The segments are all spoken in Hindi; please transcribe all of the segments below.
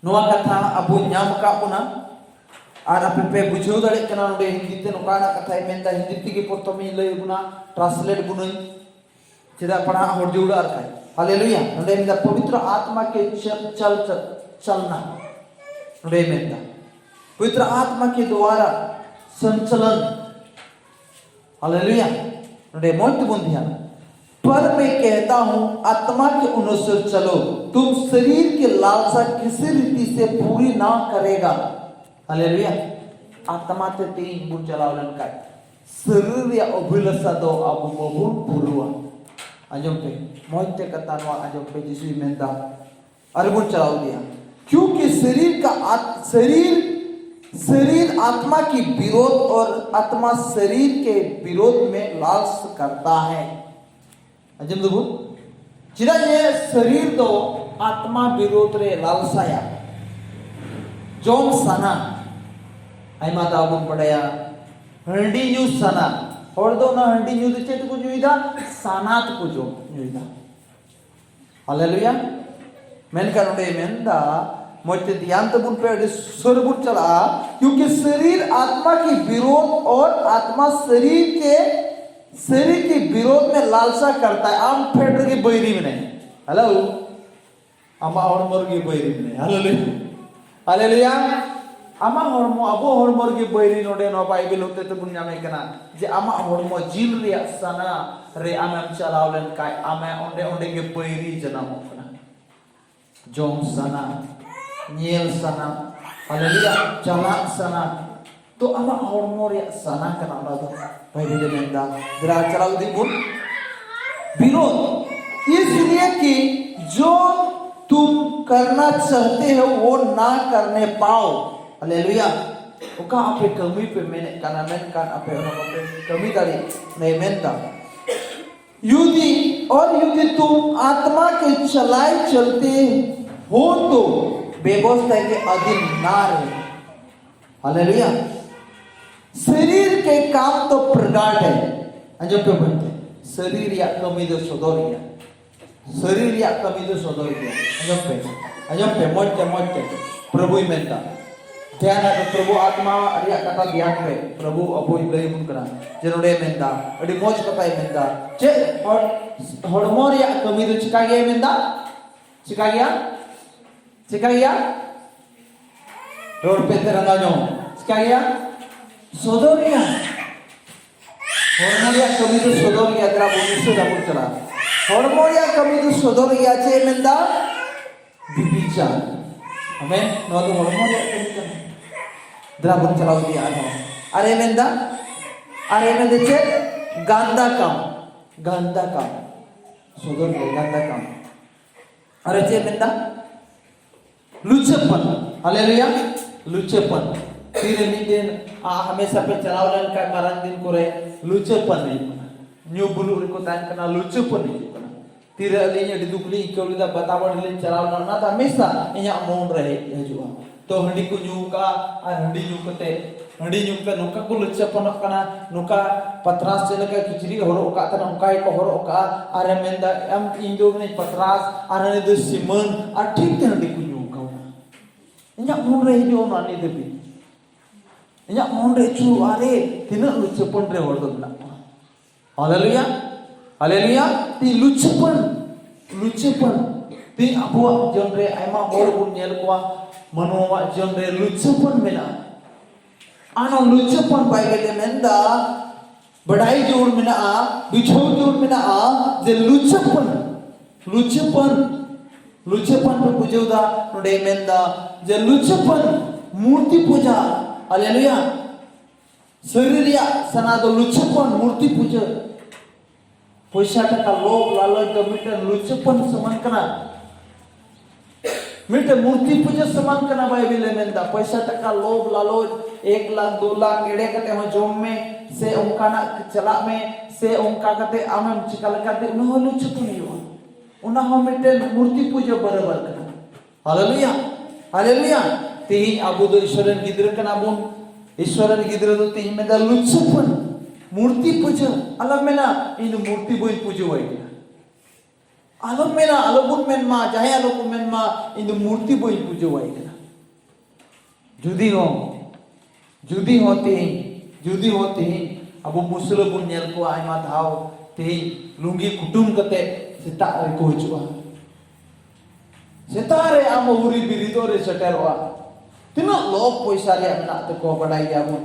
नोआ कथा अबो नाम का पुना और आपे पे बुझाव दाड़े कना नोडे हिंदी ते नोका ना कथा मेनदा हिंदी तेगे प्रथमे लय गुना ट्रांसलेट गुना चेदा पढ़ा होड़ जुड़ा अर्थाय हालेलुया नोडे मेनदा पवित्र आत्मा के चलना नोडे मेनदा पवित्र आत्मा के द्वारा संचलन हालेलुया नोडे मोट बुन ध्यान पर मैं कहता हूं आत्मा के अनुसार चलो तुम शरीर की लालसा किसी रीति से पूरी ना करेगा हालेलुया आत्मा ते तीन बुन चलावलन का शरीर या अभिलाषा दो अब मबुन पुरुआ आजम पे मोहते कथा नवा आजम पे जिसु मेंदा अरबुन चलाव दिया क्योंकि शरीर आत्मा की विरोध और आत्मा शरीर के विरोध में लालस करता है अजम दबु चिरा ये शरीर तो आत्मा विरोध रे लालसाया जोम सना आइमा दाबुन पड़या हंडी न्यू सना और दो ना हंडी न्यू चेत को जुइदा सनात को जो जुइदा हालेलुया मेन का नोडे मेनदा मोते ध्यान तबुन पे सरबुन चला क्योंकि शरीर आत्मा की विरोध और आत्मा शरीर के विरोध में लालसा करता है आम फेडर की बैरी में नहीं हेलो आमा हॉर्मोन की बैरी में नहीं हालेलुया हालेलुया आमा हॉर्मोन अबो हॉर्मोन की बैरी नोडे नो बाइबल होते तो बुन नामे कना जे आमा हॉर्मोन जिल रे सना रे आमेम चलावलन काय आमे ओंडे के बैरी जन्म होना जोम सना नियल सना हालेलुया चला सना तो आमा हॉर्मोन या सना कना दो बाइबल में दा जरा चलाओ दिन विरोध इसलिए कि जो तुम करना चाहते हो वो ना करने पाओ हालेलुया ओका आपे कमी पे मैंने काना मेन कान आपे पे कमी दाड़ी नहीं मेनदा यदि तुम आत्मा के चलाए चलते हो तो व्यवस्था के अधीन ना रहे हालेलुया शरीर के काम तो प्रगाढ़ है अंजो पे बनते शरीर या कमी दो सदोरिया शरीर या कमी दो सदोरिया अंजो पे मोटे प्रभु ही मेंता ध्यान है प्रभु आत्मा अरिया कथा ध्यान पे प्रभु अबो लय मुन करा जनोडे मेंता अडी मोज कथा मेंता चे हॉर्मोन या कमी दो चिका गया मेंता चिका गया रोड पे तेरा जो चिका गया सोदोरिया हॉर्मोनिया कमी तो सोदोरिया तेरा बोलने दापुर चला हॉर्मोनिया कमी तो सोदोरिया चे मेंदा बिबिचा हमें नो तो हॉर्मोनिया कमी तो तेरा बोल चला दिया अरे मेंदा चे गांदा काम सोदोरिया गांदा काम अरे चे मेंदा लुचपन हालेलुया लुचपन तीरे मीडियन हमेशा पे चलावलन का कारण दिन को रे लुचपन नहीं न्यू बुलू को तान करना लुचपन नहीं करना तीरे अलीnya didukli इकोलिदा बतावड़ ले चलावलन ना हमेशा इया मौन रहे हजुआ तो हंडी को न्यू का हंडी न्यू कते नुका को लुचपन कना नुका पत्रास चले का किचरी हरो का तना उका को हरो का अरे मेंदा एम इंदो ने पत्रास अरे दो सिमन आ ठीक ते हंडी को न्यू का इया मौन रहे जो नानी देबी इया मौन रे चू अरे तिना लुचपन रे हर दो ना हालेलुया ती लुचपन ती अबुआ जन रे आयमा हर बुन नेल कोआ मनोवा जन रे लुचपन मेना आनो लुचपन बाइबल मेंदा बड़ाई जोड़ मेना बिछो जोड़ मेना जे लुचपन पे पूजोदा नोडे मेंदा जे लुचपन मूर्ति पूजा हालेलुया शरीरिया सना दो लुचपन मूर्ति पूजा पैसा टका लोभ लालच दो मिटे लुचपन समान कना मिटे मूर्ति पूजा समान कना बाइबल मेंदा पैसा टका लोभ लालच 1 लाख 2 लाख एड़े कते हो जोम में से उनका ना चला में से उनका कते आम चिकल कते न लुचपन यो उना हो मिटे मूर्ति पूजा बराबर कना हालेलुया तेही अबो दो ईश्वरन गिद्र कना बुन ईश्वरन गिद्र दो तेही में दा लुचपन मूर्ति पूजा अलग में ना इन मूर्ति बोई पूजा वाई अलग में ना अलगुन में मा चाहे अलगुन में मा इन मूर्ति बोई पूजा वाई जुदी हो तेही अब मुसला बुन नेल को आयमा धाव तेही लुंगी कुटुम कते सेता रे को हिजुआ सेता रे आम उरी बिरिदो रे सेटेलवा tina log पैसा रे मेना तको बडाई गयाबो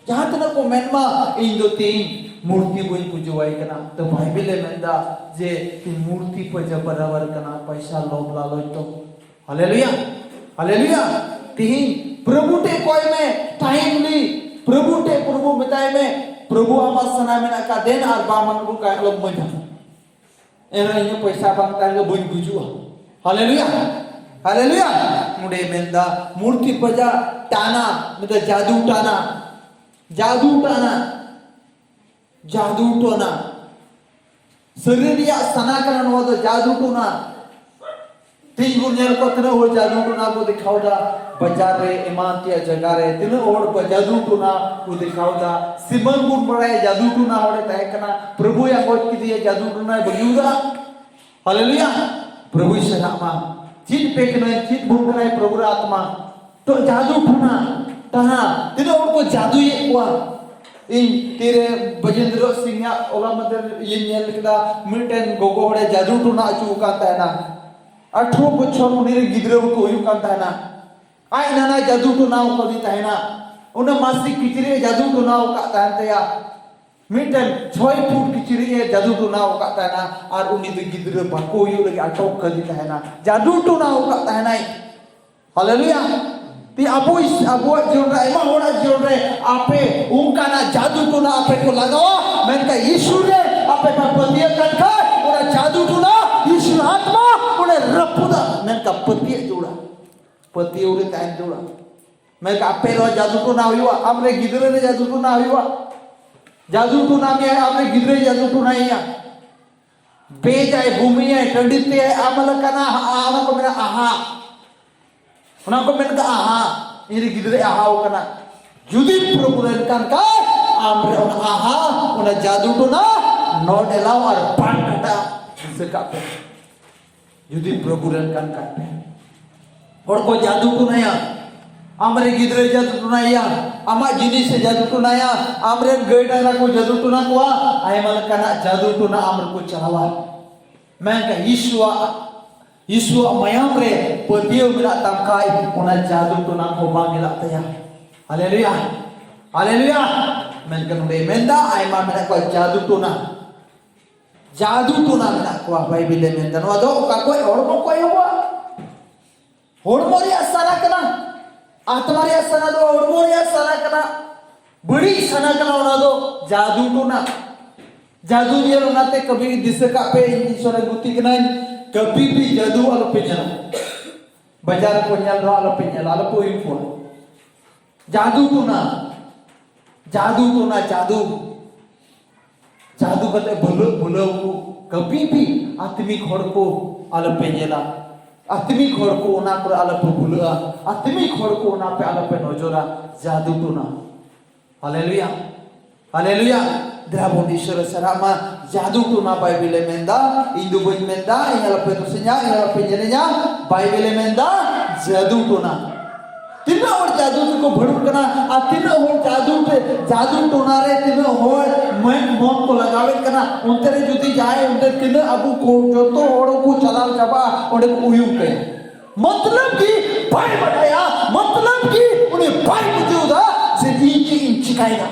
जहां तना को मेनमा इन दो तीन मूर्ति बुई पुजवाई कना तो बाइबल मेंदा जे ती मूर्ति पर जबरवर कना पैसा लोभ लालो तो हालेलुया तीन प्रभु टे कोई में टाइम ली प्रभु बताए में प्रभु आमा सना मेना का देन और बामन को का लोग मजा एना ये पैसा बांगता के बुई बुजुआ हालेलुया मुडे मेंदा मूर्ति पजा टाना मतलब जादू टोना शरीरिया सना करन वो जादू टोना तीन गुनेल को तना हो जादू टोना को दिखाओदा बाजार रे इमानतिया जगह रे तिन और जादू टोना को दिखाओदा सिमन गुण बड़ाए जादू टोना होड़े तय कना प्रभु या कोई की दिए जादू टोना बगियुदा हालेलुया प्रभु शरामा चित पेकना चित भूखना है प्रभु आत्मा तो जादू टोना तहा तिन और को जादू ये हुआ इन तेरे बजेंद्र सिंह या ओला मदर ये नेल कदा मिटन गोगो होड़े जादू टोना अचू काता है ना 18 बछर उनी गिद्र को हुई काता है ना आई नाना जादू टोना को दी है ना उन मासिक किचरे जादू टोना काता है तया मिटन 6 फुट किचरे जादू टोना काता है ना और उनी दो गिद्र बाको हुई लगे अटक कर दी है ना जादू टोना काता है ना हालेलुया ती अबो जीवन रे एमा होड़ा जीवन रे आपे उनका ना जादू टोना आपे को लगाओ मैं का यीशु ने आपे का पतिय कनका ओरा जादू टोना यीशु आत्मा ओने रपुदा मैं का पतिय जोड़ा पतिय ओरे टाइम जोड़ा मैं का आपे रो जादू टोना हुआ हमरे गिदरे रे जादू टोना हुआ जादू टोना में हमरे गिदरे जादू टोना या बेजाय भूमि है टंडिते है आमल कना आना को मेरा आहा उना को मेन का आहा इरी गिदरे आहा कना जुदी प्रभु रेन कान का आमरे उन आहा उन जादू टोना नॉट अलाउ और पाटा से का पे जुदी प्रभु रेन कान का और को जादू टोना या आमरे गिदरे जादू टोना या आमा जिनी से जादू टोना या आमरे गैडा को जादू टोना को आय मल कना जादू टोना आमरे को चलावा मैं का यीशु मयाम रे पतियो मिला तमकाई उना जादू टोना को बांगिला तया हालेलुया मैं कनुडे मेंदा आयमा मेना को जादू टोना मेना को बाइबल मेंदा नो दो का कोई और कोई हुआ होड़मोरी असना कना आत्मारी असना दो होड़मोरी असना कना बड़ी सना कना उना दो जादू टोना जादू ये उनाते कभी दिसे का पे ईश्वर गुती कना कभी भी जादू आलो पेnyal बाजार को nyal रो आलो पेnyal आलो को info जादू कते बुलो को कभी भी आत्मिक हड़ को आलो पेnyala आत्मिक हड़ को ओना पर आलो पे बुला आत्मिक हड़ को ओना पे आलो पे नजरा जादू टोना हालेलुया Drabon ईश्वर सरामा जादू टोना बाइबल मेंदा इंदु बन मेंदा इंगला पे तुसnya इंगला पे जनेnya बाइबल मेंदा जादू टोना तिना और जादू को भड़ू कना आ तिना और जादू टोना रे तिना और मन को लगावे कना उनतरे जुदी जाए उनते तिना अबु को जो तो और को चलाव जाबा ओडे उयु पे मतलब कि भाई बताया मतलब कि उन्हें भाई बुझुदा से इंची कायदा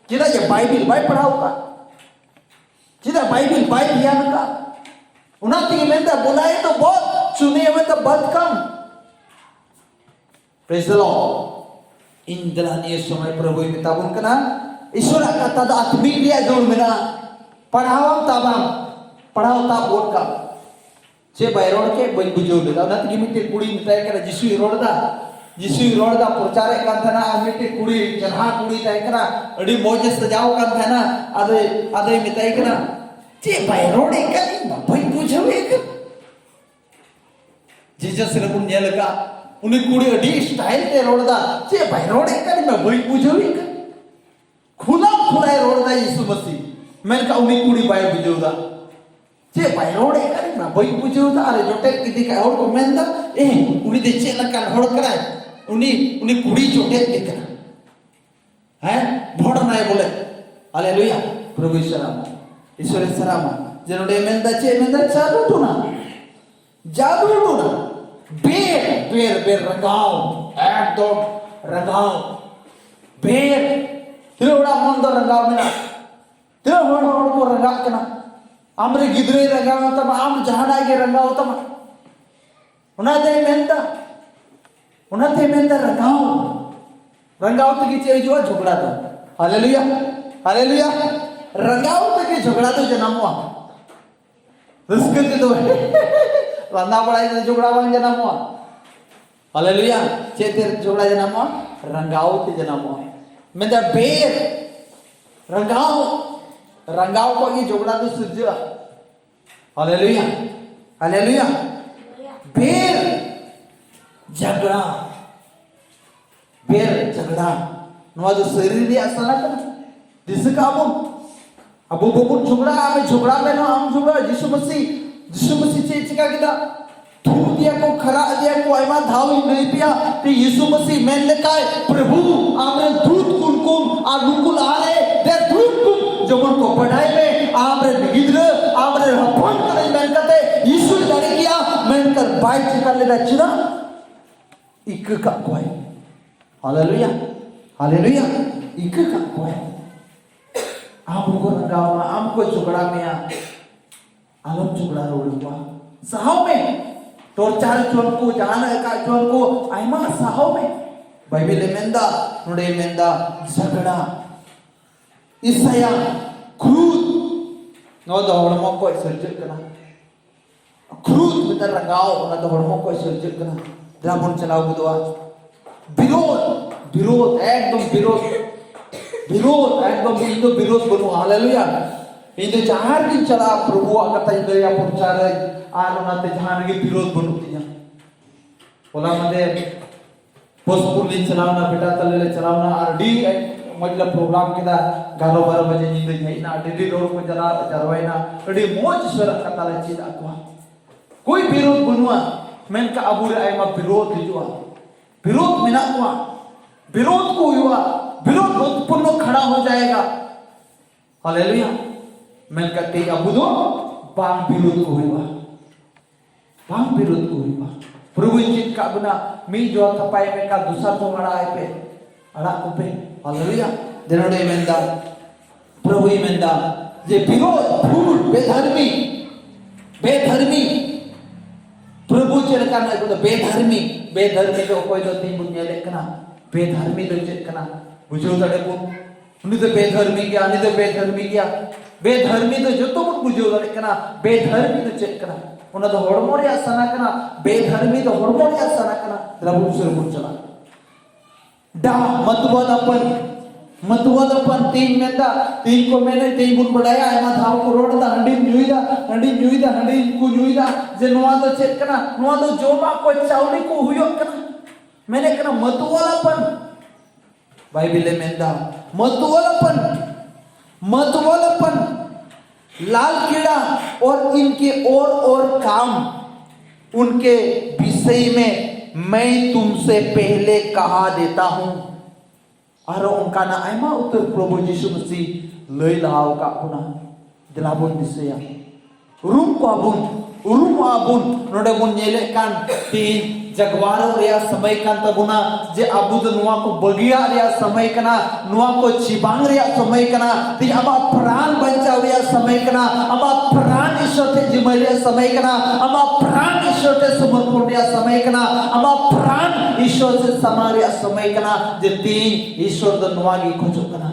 जिदा ये बाइबल बाई पढ़ाऊगा जिदा बाइबल बाई ध्यान का उनाती में तो बुलाए तो बहुत सुने हुए तो बहुत कम प्रेज द लॉर्ड इन दलानी समय प्रभु किताबुन कना ईश्वर का तद आत्मिक दिया जोड़ मेरा पढ़ाओ ता बोल का से बैरोड के बन बुझो ले उनाती की मिटे कुड़ी मिटाई करा जिसु रोड दा प्रचार कान थाना मिटे कुड़ी जहा कुड़ी ताई करा अडी मोजे सजाव कान थाना आदे मिताई करा जे भाई रोड एकनी भाई बुझो एक जीसस रे पुन नेल का उनी कुड़ी अडी स्टाइल ते रोड दा जे भाई रोड एकनी भाई बुझो एक खुला रोड दा यीशु मसीह मैं का उनी कुड़ी भाई बुझो दा जे भाई रोड एकनी भाई बुझो दा अरे जोटे किदी का और को मेंदा ए उनी दे चेला का होड़ कराय उनी कुड़ी चोटे देखना है भोड़ नाय बोले हालेलुया प्रभु ईश्वर सरामा जनोडे मेंदा चे मेंदा जादू टुना बेर बेर बेर रंगाव एकदम रंगाव बेर तिरोड़ा मन दो रंगाव में तिरो होड़ को रंगा कना आमरे गिदरे रंगाव तमा आम जहाना के रंगाव तमा उनाते मेंदा रंगाव तकी चे जो झगड़ा तो हालेलुया हालेलुया रंगाव तकी झगड़ा तो जन्मवा रस्कते तो रंदा बड़ाई तो झगड़ा बन जन्मवा हालेलुया चेते झगड़ा जन्मवा रंगाव ते जन्मवा मेंदा बेर रंगाव को की झगड़ा तो सुझा हालेलुया हालेलुया बेर झगड़ा नवा जो शरीर रे असला कना दिस का अब बबुन झगड़ा में ना हम झगड़ा यीशु मसीह चे चिका किदा तू दिया को खरा दिया को आइमा धाव नहीं पिया ते यीशु मसीह मेन ले काय प्रभु आमरे दूत कुनकुम आ लुकुल आले दे दूत कुम जमन को पढ़ाई में आमरे निगिद्र आमरे हपन करे मेन कते यीशु जाने किया मेन कर बाई चिका ले रचना इक का कोई हालेलुया हालेलुया इक का कोई हमको रंगावा हमको झगड़ा में आलम झगड़ा रोड़वा साहब में टोरचार चोन को जान का चोन को आइमा साहब में बाइबल मेंदा नुडे मेंदा झगड़ा ईसाया क्रूद नो दो हड़मो को सर्जक कना क्रूद में रंगाव ना दो हड़मो को सर्जक कना द्राबन चलाओ बुदवा विरोध एकदम इndo विरोध बनु हालेलुया इndo जहार दिन चला प्रभु कथा इंदया प्रचार आर नाते जहान के विरोध बनु तिया बोला मदे पोस्टपुली चलावना बेटा तले चलावना आर डी मतलब प्रोग्राम केदा 11-12 बजे नींद जाइना डी रोड को जला जरवाइना डी मोज सर कथा ले चीज अकवा कोई विरोध बनुआ मेन का अबू रे आइमा विरोध हिजुआ विरोध मिना हुआ विरोध को हुआ विरोध उत्पन्न खड़ा हो जाएगा हालेलुया मैं कहते अबू दो बांग विरोध को हुआ प्रभु चित का बना मी जो थपाई में का दूसरा तो मरा है पे अड़ा को पे हालेलुया जनोडे मेंदा प्रभु मेंदा जे विरोध भूल बेधर्मी प्रभु चलका ना तो बेधर्मी तो कोई तो तीन बुनिया लेकना बेधर्मी तो चलकना बुझो तड़े को उन्हीं तो बेधर्मी तो जो तो मुझ बुझो तड़े कना बेधर्मी तो चलकना उन्हें तो हॉर्मोनिया सना कना बेधर्मी तो हॉर्मोनिया सना कना रबु सुर चला डा मतवादपन तीन को मैंने तीन बुन बढ़ाया है माथाव को रोड दा हंडी न्यूइदा जे नवा तो चेक कना नवा तो जोमा को चावली को हुयो कना मैंने कना मतवालापन बाइबल में दा मतवालापन लाल कीड़ा और इनके और काम उनके विषय में मैं तुमसे पहले कहा देता हूं अरे उनका ना आइमा उत्तर प्रभु यीशु मसीह लई लाव का पुना दिलाबुन दिसया उरुम आबुन नोडे बुन नेले कान तीन जगवारो रिया समय कान तबुना जे अबुद नुआ को बगिया रिया समय कना नुआ को चिबांग रिया समय कना ती अमा प्राण बचाव रिया समय कना अमा प्राण ईश्वर ते जिमरिया समय कना अमा प्राण ईश्वर ते समर्पण रिया समय कना अमा प्राण ईश्वर से समारिया समय कना जे तीन ईश्वर द नुआ की खोजो कना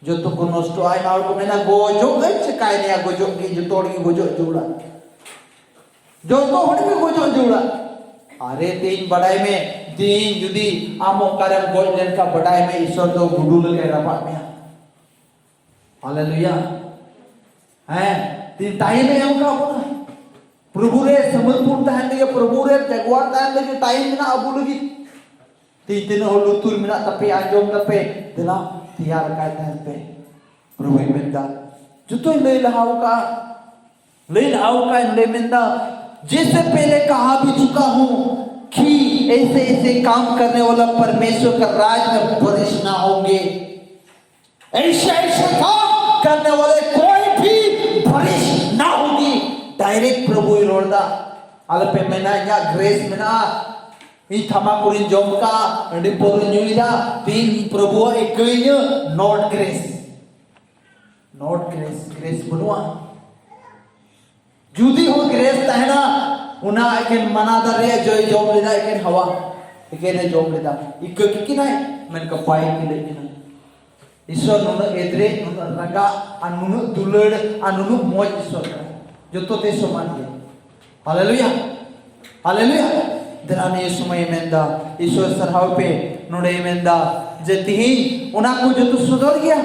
जो तो को नष्ट आय नाल को मेना गोजो गच काय ने गोजो की जो तोड़ की गोजो जोड़ा जो तो होने में गोजो जोड़ा अरे तीन बड़ाई में तीन जुदी आमो कारण गोल्डन का बड़ाई में ईश्वर तो गुडुल के रपा में हालेलुया हैं तीन टाइम में हम का बोला प्रभु रे समर्पण ताहन लगे प्रभु रे जगवार ताहन लगे टाइम ना अबु लगी तीन हो लुतुर मिना तपे आजोम तपे दिला तियार का ताहन पे प्रभु मेंदा जुतो ले लहाव का ले मेंदा जैसे पहले कहा भी चुका हूं कि ऐसे ऐसे काम करने वाला परमेश्वर का राज में प्रवेश ना होंगे, ऐसे ऐसे काम करने वाले कोई भी प्रवेश ना होगी। डायरेक्ट प्रभु इरोड़ा अलपे मेना या ग्रेस मेना इ थमाकुरिन जोमका अंडी पोरुन युइदा तीन प्रभु एकइnya not grace grace बनवा जुदी हो ग्रेस तहना उना एकेन मनादरे जोय जोम लेदा एकेन हवा एकेन जोम लेदा इक्क किनाय मन का पाई के लेकिन ईश्वर नुन एद्रे नुन रंगा अनुनु दुलड़ अनुनु मोज ईश्वर जो तो ते समान के हालेलुया हालेलुया दराने समय मेंदा ईश्वर सरहाव पे नुडे मेंदा जति ही उना को जो तो सुधर गया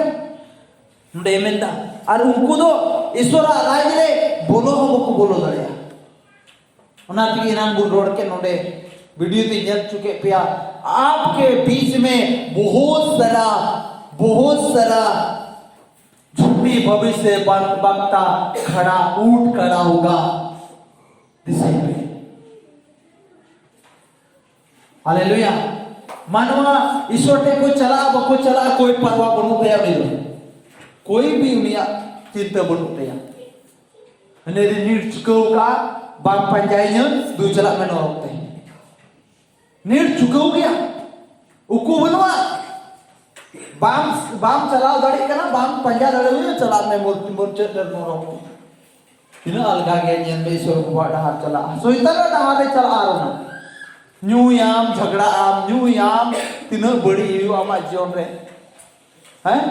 नुडे मेंदा और उनको दो ईश्वर राज रे बोलो हमको बोलो दड़िया उना ती नाम बुल रोड के नुडे वीडियो ते जल चुके पिया आपके बीच में बहुत सारा झूठी भविष्य वक्ता उठ खड़ा होगा दिशा पे हालेलुया मानवा ईश्वर टे को चला बको चला कोई परवाह बनु गया नहीं कोई भी उनिया चिंता बनु गया अने नीड चुकाओ का बाग पंजाइnya दु चला में नरकते नीड चुकाओ गया उको बनवा बाम चलाओ गाड़ी का ना बाम पंजा दड़े हुए चला में मोर्चे डर नरक इना अलगा गया जन में ईश्वर को डहार चला सोईता ना डहार चला आ रहा न्यूयाम झगड़ा आम न्यूयाम तीनों बड़ी यू आमा जीवन रे हैं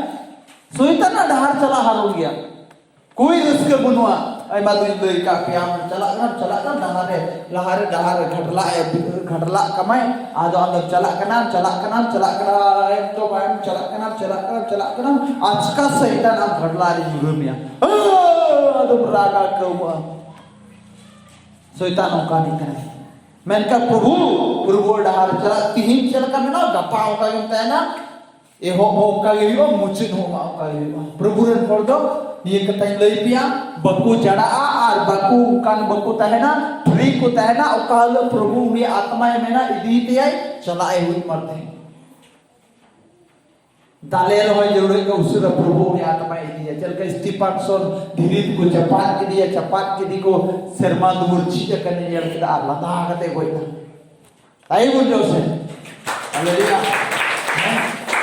सोईता ना डहार चला हारू गया कोई रिस्क बनवा आई मादु इंदोई का प्याम चला ना डहार घटला कमाए आदो अंदर चला कना एक तो बाय चला कना आज का सैतान आप घटला रे जुगमिया आदो रागा कौवा सैतान का नहीं करे मैंने प्रभु डहार चला तीन चल का ना गप्पा का होता है ना ये हो का ये मुचिन हो का ये प्रभु रे कर दो ये कतई लई पिया बकु जड़ा और बकु कान बकु तहना फ्री को तहना काल प्रभु में आत्मा में ना इदी ते चलाए हुई मरते दाले रहो जरूर का उसरा प्रभु में आत्मा इदी है चल के स्टीफन सोन धीरीत को चपात के दी को शर्मा दूर चीज करने जल के लता कते कोई ना आई बोल जो से हालेलुया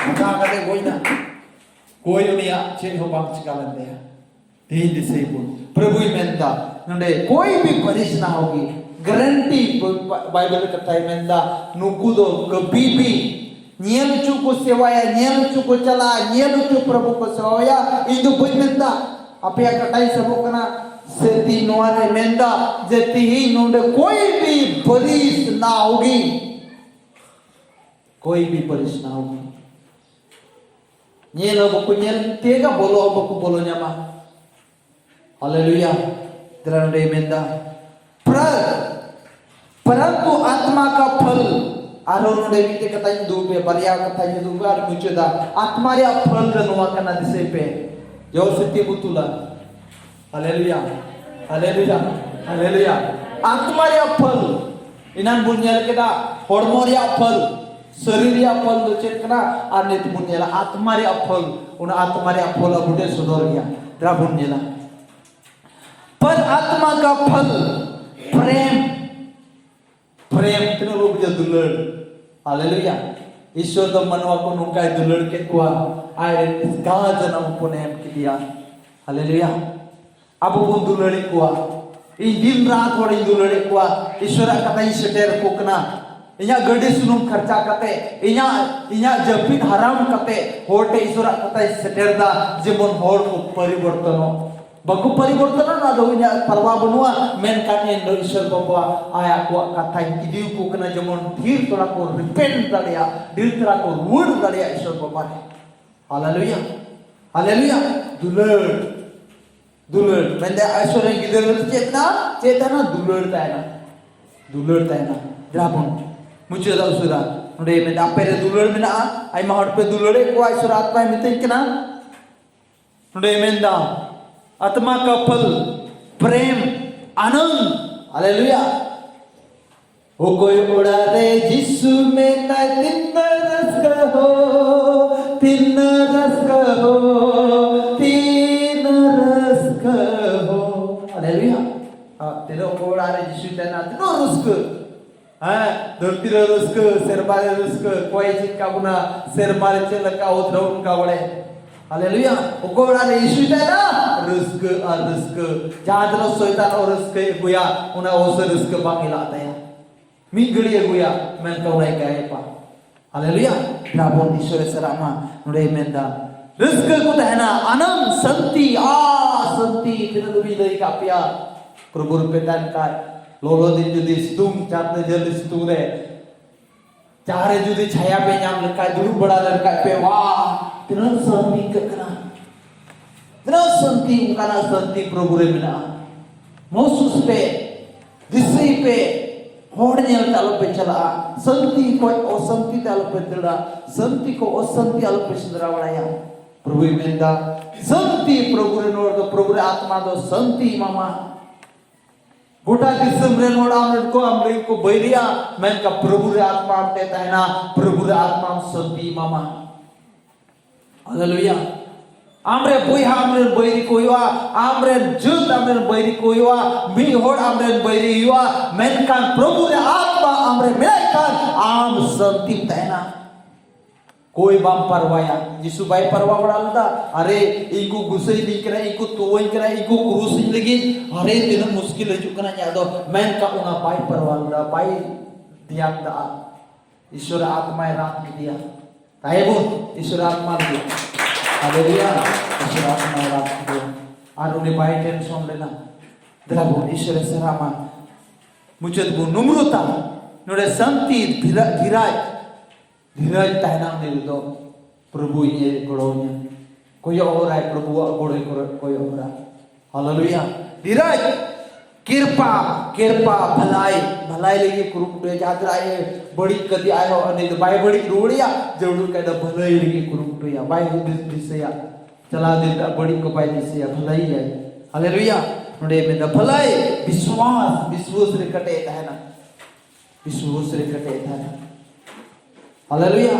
लता कते कोई ना कोई उनिया चेन हो बात चिकालन दे तीन दिसे बोल प्रभु मेंदा नंदे कोई भी परिस ना होगी गारंटी बाइबल कथा मेंदा नुकुदो कभी भी नियम चु को सेवाया नियम चु को चला नियम चु प्रभु को सेवाया इंदु बुझ मेंदा अपया कटाई सबो कना सेती नोरे मेंदा जेती ही नंदे कोई भी परिस ना होगी कोई भी परिस ना होगी Nyel buku nyel tiga bolo buku bolonya mah. Haleluya. Dalam menda. परंतु आत्मा का फल आरोन देवी कथाई दूबे बरिया कथाई दूबे और मुचेदा आत्मा रे फल रनुवा कना दिसे पे जो सत्य बुतुला हालेलुया हालेलुया हालेलुया आत्मा रे फल इनान बुनियाल केदा हड़मो रे फल शरीर रे फल दो चेत कना और नित बुनियाला आत्मा रे फल उन आत्मा रे फल बुटे सुधर गया द्रा बुनियाला पर आत्मा का फल प्रेम तीनों लोग जो दुलड़ हालेलुया ईश्वर तो मनवा को नुका दुलड़ के कुआ आए गाँ जन्म पुनेम के दिया हालेलुया अब वो दुलड़े कुआ इन दिन रात वड़ी दुलड़े कुआ ईश्वर कथा ही सेटेर कोकना इन्या गड्डी सुनुम खर्चा कते इन्या जपिन हराम कते होटे ईश्वर कथा ही सेटेर दा जीवन होट को परिवर्तनो बगु परिवर्तन ना दो इन्या परवा बनुआ मेन काने नो ईश्वर बाबा आया को कथा इदिउ को कना जमन धीर तोड़ा को रिपेंट दड़िया धीर तोड़ा को रूड दड़िया ईश्वर बाबा ने हालेलुया हालेलुया दुलड़ मेंदे ईश्वर गिदर चेतना दुलड़ता है ना द्राबन मुझे दा उसरा नोडे में अपेरे दुलड़ में ना आई महड़ पे दुलड़े को ईश्वर आत्मा मिते केना नोडे मेंदा आत्मा का फल प्रेम आनंद hallelujah Koy udare Jisu mena tinna raska ho, tinna raska ho, tinna raska ho. Haleluya. Tino udare Jisu tena tino raska. Dortira raska, sermare raska, koi jin ka guna sermare chela ka udraun ka bole. Haleluya. Udare Jisu tena raska ar raska. Jadlo soitan or raska guya una osa raska bangila taya. Minggali guya men kau naik kaya pa. Haleluya. Rabon Ishwar serama nude menda. Rizki ku tahna anam santi santi tidak lebih dari kapia. Prabhu petan kai lolo din judi situng chapne jali situng re. Cahare judi छाया पे nyam lekai dulu bada lekai pe wah tidak santi kekena. Tidak santi bukan santi Prabhu re mina. Moses pe, disi pe. होड़ने तालो पे चला संति को असंति तालो पे चला संति को असंति तालो पे चला वाला प्रभु मेंदा संति प्रभु रे नोड़ तो प्रभु रे आत्मा दो संति मामा गोटा किस्म रे नोड़ आमरे को बैरिया मैं का प्रभु रे आत्मा आमते तहना प्रभु रे आत्मा संति मामा hallelujah Amre boy amre bairi koywa amre jut amre bairi koywa mi hod amre bairi yuwa menkan prabhu re atma amre melaikan am santi tena koi bam parwaya jisu bai parwa badalda are iku gusai dikra iku tuwai kra iku kurusin lagi are tena muskil haju kana yado menka una bai parwalda bai diak da ishwar atma rat diya taibu ishwar atma diya Haleluya, Ishwar atma rat diya. Arune bai tension lena. Drabu Ishwar serama. Mujud bu numruta. Nore santi dhiraj tahnam niludo. Prabhu ye godonya. Koyo orai Prabhu godoi koyo ora. Haleluya. Dhiraj kirpa bhalai lagi kuruk de jadra ye badi kadi ayo ani bai badi rodiya jawdu kada bhalai lagi kuruk de ya bai disya chala de badi ko bai disya bhalai ya haleluya node me da bhalai viswas re kate tahna haleluya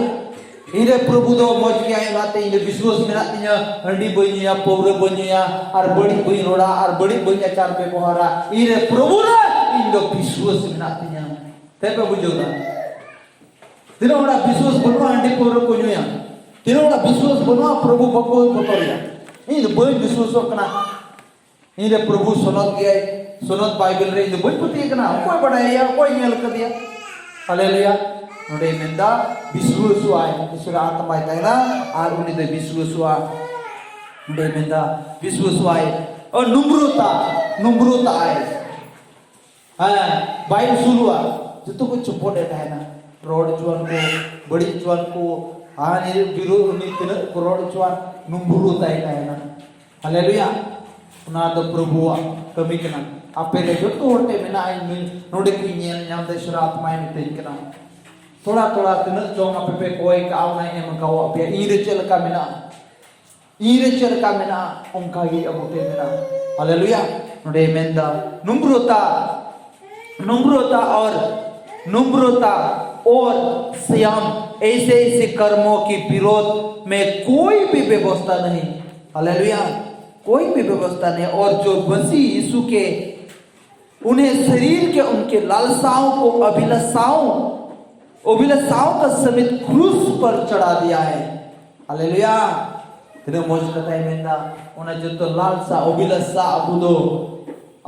ire prabhu do moj ke ay late ine viswas mena tinya handi boinya poure boinya ar badi boi roda ar badi boinya char pe pohara ire prabhu na indo viswas mena tinya tepe bujoda tino ora viswas bonwa handi poure boinya tino ora viswas bonwa prabhu bako botoria inde boi viswas kana ire prabhu sunat bible re inde boi puti kana koi badaya koi nyel kadiya haleluya node menda viswaswa Ishwar atma taina ar uni de viswaswa node menda viswaswa और numruta है बाइल सुलुआ जितो को चुपो देता है ना रोड जुआन को बड़ी जुआन को आने विरोध नीति न रोड जुआन numruta है ना हालेलुया ना तो प्रभुआ कमी के ना आपे ले जो तो होते में ना इन नोडे की नियम नाम दे Ishwar atma इन ते के ना थोड़ा तिनक जोंग आपे पे कोई काव ना है मकाव आपे ईरे चल का मिना उनका ये अबोते मिना हालेलुया नोडे मेंदा numruta और संयम ऐसे कर्मों की विरोध में कोई भी व्यवस्था नहीं हालेलुया कोई भी व्यवस्था नहीं और जो मसीह यीशु के उन्हें शरीर के उनके लालसाओं को अभिलाषाओं का समेत क्रूस पर चढ़ा दिया है हालेलुया तेरे मोज कथा मेंदा उन्हें जो तो लालसा अभिलाषा अबुदो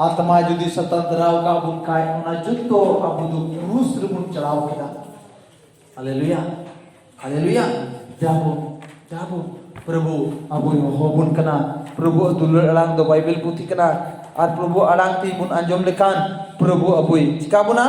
आत्मा जुदी स्वतंत्रराव का बुन काय उन्हें जो तो अबुदो क्रूस रुमुन चढ़ाओ किया हालेलुया जाबो प्रभु अबु होबुन कना प्रभु दुलur alang do Bible puthi kana ar Prabhu alang ti mun anjom lekan प्रभु अबुई चिका बुना